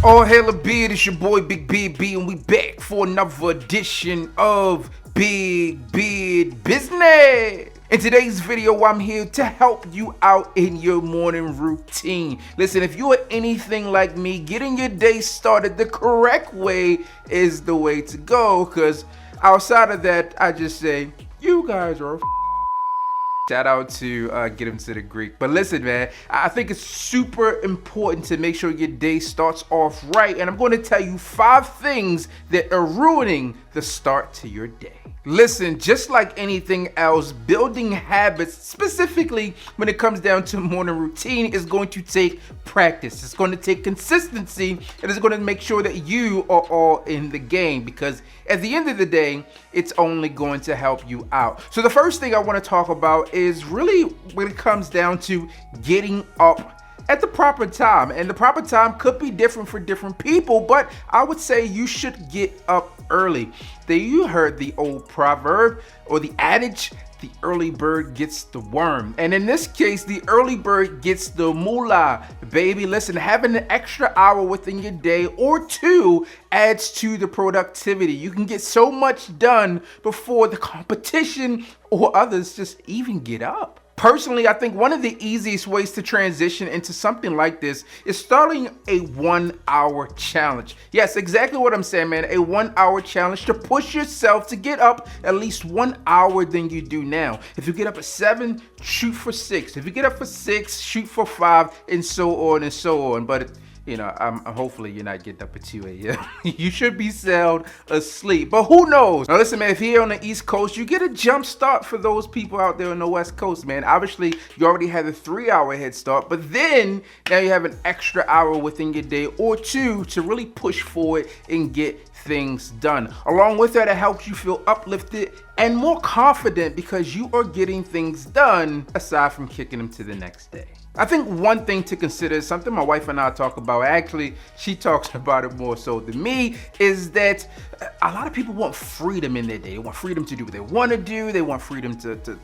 All hail a beard, it's your boy Big Beard B, and we back for another edition of Big Beard Business. In today's video, I'm here to help you out in your morning routine. Listen, if you are anything like me, getting your day started the correct way is the way to go, because outside of that, I just say, you guys are shout out to get him to the Greek. But listen, man, I think it's super important to make sure your day starts off right. And I'm going to tell you 5 things that are ruining the start to your day. Listen, just like anything else, building habits, specifically when it comes down to morning routine, is going to take practice. It's going to take consistency, and it's going to make sure that you are all in the game, because at the end of the day, it's only going to help you out. So the first thing I want to talk about is really when it comes down to getting up at the proper time. And the proper time could be different for different people, but I would say you should get up early. You heard the old proverb or the adage, the early bird gets the worm. And in this case, the early bird gets the moolah, baby. Listen, having an extra hour within your day or 2 adds to the productivity. You can get so much done before the competition or others just even get up. Personally, I think one of the easiest ways to transition into something like this is starting a 1-hour challenge. Yes, exactly what I'm saying, man. A 1-hour challenge to push yourself to get up at least 1 hour than you do now. If you get up at 7, shoot for 6. If you get up for 6, shoot for 5, and so on and so on. But you know, hopefully you're not getting up at 2 a.m. You should be sound asleep, but who knows? Now listen, man, if you're here on the East Coast, you get a jump start for those people out there on the West Coast, man. Obviously, you already had a 3-hour head start, but then now you have an extra hour within your day or 2 to really push forward and get things done. Along with that, it helps you feel uplifted and more confident because you are getting things done aside from kicking them to the next day. I think one thing to consider is something my wife and I talk about. Actually, she talks about it more so than me, is that a lot of people want freedom in their day. They want freedom to do what they want to do. They want freedom to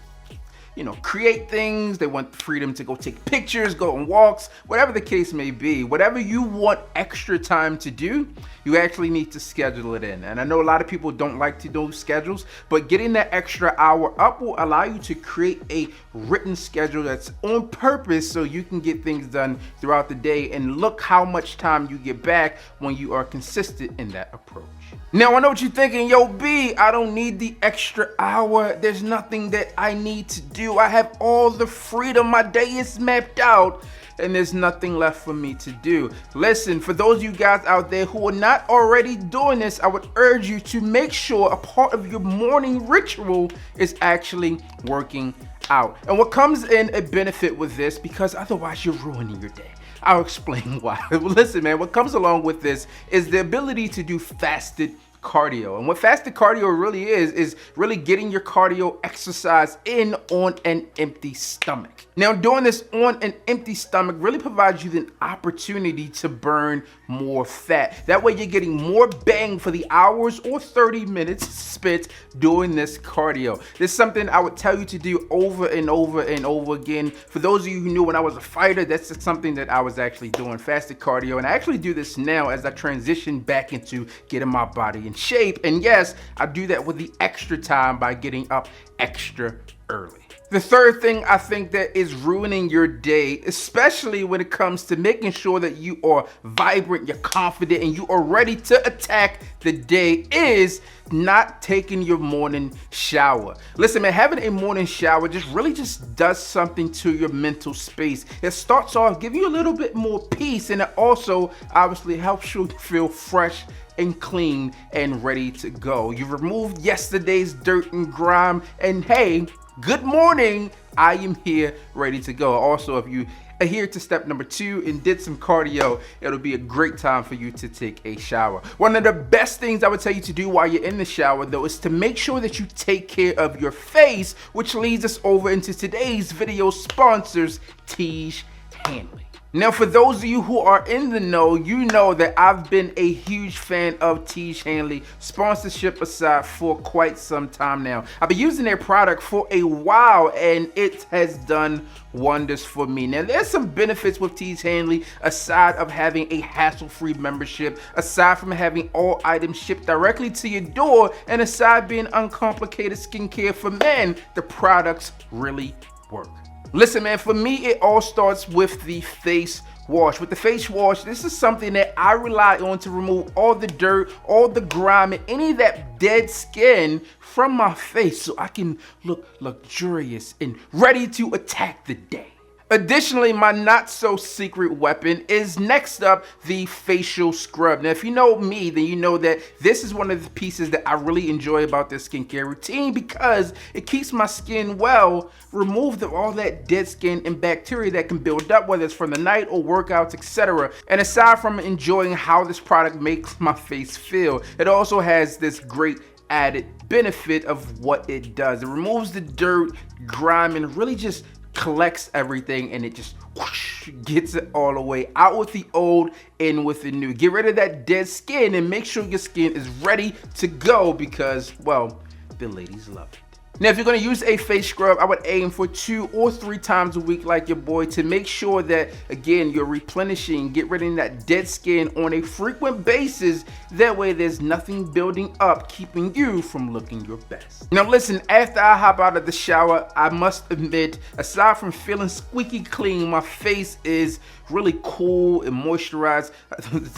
create things. They want freedom to go take pictures, go on walks, whatever the case may be. Whatever you want extra time to do, you actually need to schedule it in. And I know a lot of people don't like to do schedules, but getting that extra hour up will allow you to create a written schedule that's on purpose so you can get things done throughout the day, and look how much time you get back when you are consistent in that approach. Now, I know what you're thinking, yo, B, I don't need the extra hour. There's nothing that I need to do. I have all the freedom. My day is mapped out and there's nothing left for me to do. Listen, for those of you guys out there who are not already doing this, I would urge you to make sure a part of your morning ritual is actually working out. And what comes in a benefit with this, because otherwise you're ruining your day. I'll explain why. Listen, man, what comes along with this is the ability to do fasted cardio. And what fasted cardio really is really getting your cardio exercise in on an empty stomach. Now, doing this on an empty stomach really provides you the opportunity to burn more fat. That way you're getting more bang for the hours or 30 minutes spent doing this cardio. This is something I would tell you to do over and over and over again. For those of you who knew when I was a fighter, that's just something that I was actually doing, fasted cardio. And I actually do this now as I transition back into getting my body in shape. And yes, I do that with the extra time by getting up extra early. The third thing I think that is ruining your day, especially when it comes to making sure that you are vibrant, you're confident, and you are ready to attack the day, is not taking your morning shower. Listen, man, having a morning shower just does something to your mental space. It starts off giving you a little bit more peace, and it also obviously helps you feel fresh and clean and ready to go. You've removed yesterday's dirt and grime, and hey, good morning, I am here ready to go. Also, if you adhere to step number 2 and did some cardio, it'll be a great time for you to take a shower. One of the best things I would tell you to do while you're in the shower, though, is to make sure that you take care of your face, which leads us over into today's video sponsors, Tiege Hanley. Now, for those of you who are in the know, you know that I've been a huge fan of Tiege Hanley, sponsorship aside, for quite some time now. I've been using their product for a while and it has done wonders for me. Now, there's some benefits with Tiege Hanley aside of having a hassle-free membership, aside from having all items shipped directly to your door, and aside being uncomplicated skincare for men. The products really work. Listen, man, for me, it all starts with the face wash. With the face wash, this is something that I rely on to remove all the dirt, all the grime, and any of that dead skin from my face so I can look luxurious and ready to attack the day. Additionally, my not so secret weapon is next up, the facial scrub. Now, if you know me, then you know that this is one of the pieces that I really enjoy about this skincare routine because it keeps my skin well, removes all that dead skin and bacteria that can build up, whether it's from the night or workouts, etc. And aside from enjoying how this product makes my face feel, it also has this great added benefit of what it does. It removes the dirt, grime, and really just collects everything, and it just whoosh, gets it all the way out with the old, in with the new. Get rid of that dead skin and make sure your skin is ready to go because, well, the ladies love it. Now, if you're going to use a face scrub, I would aim for 2 or 3 times a week like your boy to make sure that, again, you're replenishing, get rid of that dead skin on a frequent basis. That way, there's nothing building up, keeping you from looking your best. Now, listen, after I hop out of the shower, I must admit, aside from feeling squeaky clean, my face is really cool and moisturized.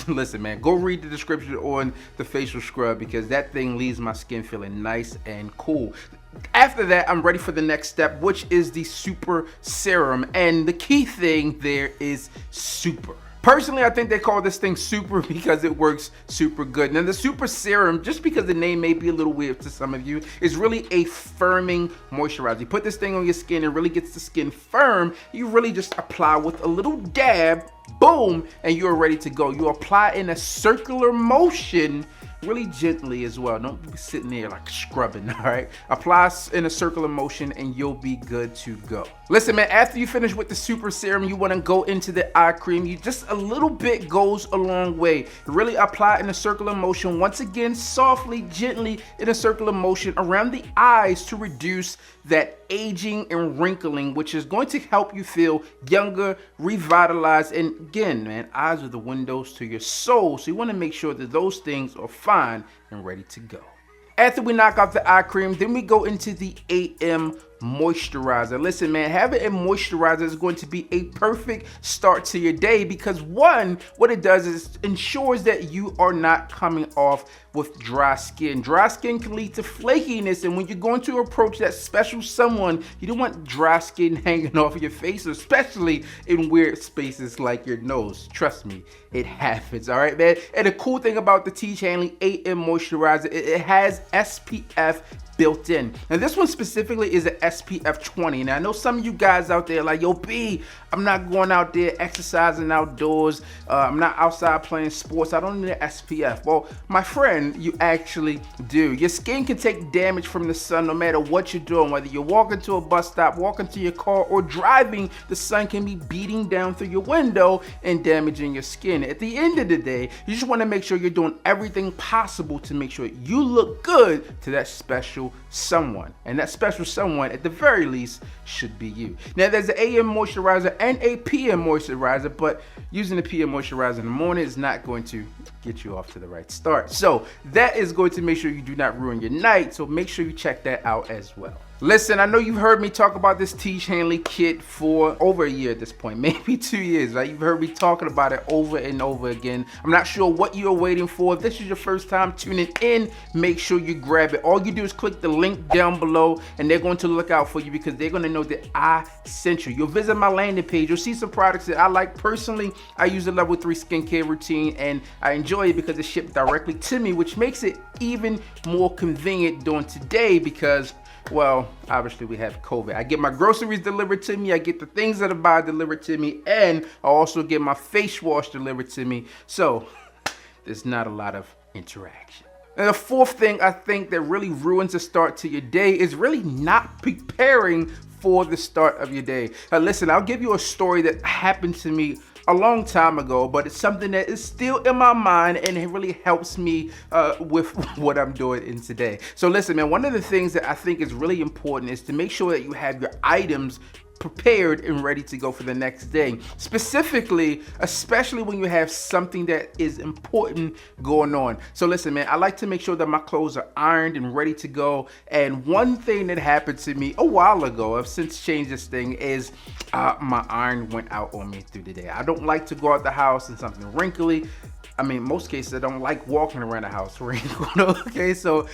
Listen, man, go read the description on the facial scrub because that thing leaves my skin feeling nice and cool. After that, I'm ready for the next step, which is the super serum. And the key thing there is super. Personally, I think they call this thing super because it works super good. Now, the super serum, just because the name may be a little weird to some of you, is really a firming moisturizer. You put this thing on your skin and really gets the skin firm. You really just apply with a little dab, boom, and you're ready to go. You apply in a circular motion, really gently as well. Don't be sitting there like scrubbing, all right? Apply in a circular motion and you'll be good to go. Listen, man, after you finish with the super serum, you want to go into the eye cream. You just a little bit goes a long way. Really apply in a circular motion. Once again, softly, gently in a circular motion around the eyes to reduce that aging and wrinkling, which is going to help you feel younger, revitalized, and again, man, eyes are the windows to your soul. So you want to make sure that those things are fine and ready to go. After we knock off the eye cream, then we go into the AM moisturizer. Listen, man, having a moisturizer is going to be a perfect start to your day because one, what it does is ensures that you are not coming off with dry skin. Dry skin can lead to flakiness, and when you're going to approach that special someone, you don't want dry skin hanging off your face, especially in weird spaces like your nose. Trust me, it happens, all right, man? And the cool thing about the Tiege Hanley AM moisturizer, it has SPF built in. And this one specifically is an SPF 20. Now, I know some of you guys out there like, yo, B, I'm not going out there exercising outdoors. I'm not outside playing sports. I don't need an SPF. Well, my friend, you actually do. Your skin can take damage from the sun no matter what you're doing. Whether you're walking to a bus stop, walking to your car, or driving, the sun can be beating down through your window and damaging your skin. At the end of the day, you just want to make sure you're doing everything possible to make sure you look good to that special someone, and that special someone at the very least should be you. Now, there's an AM moisturizer and a PM moisturizer, but using the PM moisturizer in the morning is not going to get you off to the right start. So that is going to make sure you do not ruin your night, so make sure you check that out as well. Listen, I know you've heard me talk about this Tiege Hanley kit for over a year at this point, maybe 2 years, right? You've heard me talking about it over and over again. I'm not sure what you're waiting for. If this is your first time tuning in, make sure you grab it. All you do is click the link down below and they're going to look out for you because they're going to know that I sent you. You'll visit my landing page. You'll see some products that I like. Personally, I use a level 3 skincare routine and I enjoy it because it's shipped directly to me, which makes it even more convenient during today because, well, obviously we have COVID. I get my groceries delivered to me, I get the things that I buy delivered to me, and I also get my face wash delivered to me. So there's not a lot of interaction. And the fourth thing I think that really ruins the start to your day is really not preparing for the start of your day. Now listen, I'll give you a story that happened to me a long time ago, but it's something that is still in my mind, and it really helps me with what I'm doing in today. So listen, man, one of the things that I think is really important is to make sure that you have your items prepared and ready to go for the next day. Specifically, especially when you have something that is important going on. So listen, man, I like to make sure that my clothes are ironed and ready to go. And one thing that happened to me a while ago, I've since changed this thing, is my iron went out on me through the day. I don't like to go out the house in something wrinkly. I mean, in most cases, I don't like walking around the house wrinkled. Okay, so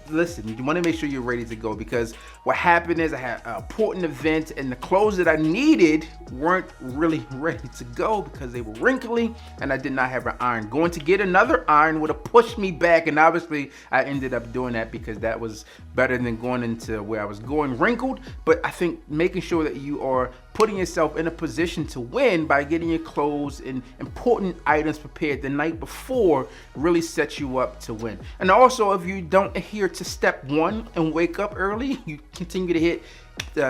listen, you want to make sure you're ready to go, because what happened is I had an important event and the clothes that I needed weren't really ready to go because they were wrinkly and I did not have an iron. Going to get another iron would have pushed me back, and obviously I ended up doing that because that was better than going into where I was going wrinkled. But I think making sure that you are putting yourself in a position to win by getting your clothes and important items prepared the night before really sets you up to win. And also, if you don't adhere to step one and wake up early, you continue to hit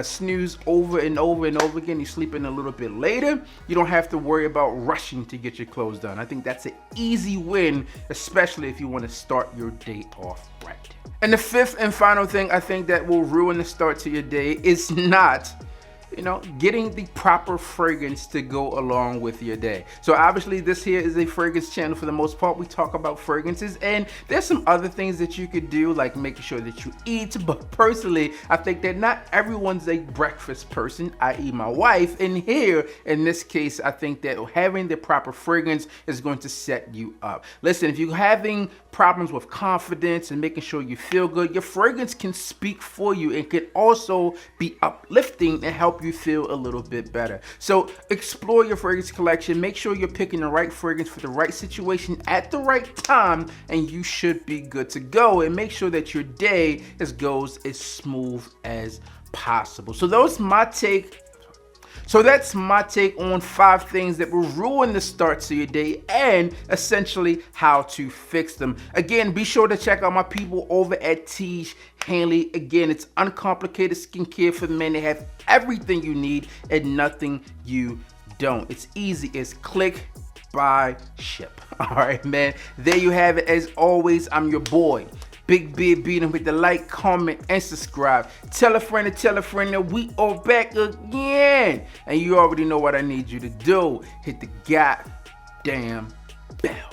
snooze over and over and over again, you sleep in a little bit later, you don't have to worry about rushing to get your clothes done. I think that's an easy win, especially if you want to start your day off right. And the fifth and final thing I think that will ruin the start to your day is not getting the proper fragrance to go along with your day. So obviously this here is a fragrance channel for the most part. We talk about fragrances, and there's some other things that you could do, like making sure that you eat. But personally, I think that not everyone's a breakfast person, i.e. my wife. And here, in this case, I think that having the proper fragrance is going to set you up. Listen, if you're having problems with confidence and making sure you feel good, your fragrance can speak for you and can also be uplifting and help you feel a little bit better. So explore your fragrance collection. Make sure you're picking the right fragrance for the right situation at the right time, and you should be good to go. And make sure that your day goes as smooth as possible. So that's my take on 5 things that will ruin the start to your day and essentially how to fix them. Again, be sure to check out my people over at Tiege Hanley. Again, it's uncomplicated skincare for men. They have everything you need and nothing you don't. It's easy. It's click, buy, ship. All right, man. There you have it. As always, I'm your boy, Big Beard Beating, with the like, comment, and subscribe. Tell a friend that we are back again. And you already know what I need you to do. Hit the goddamn bell.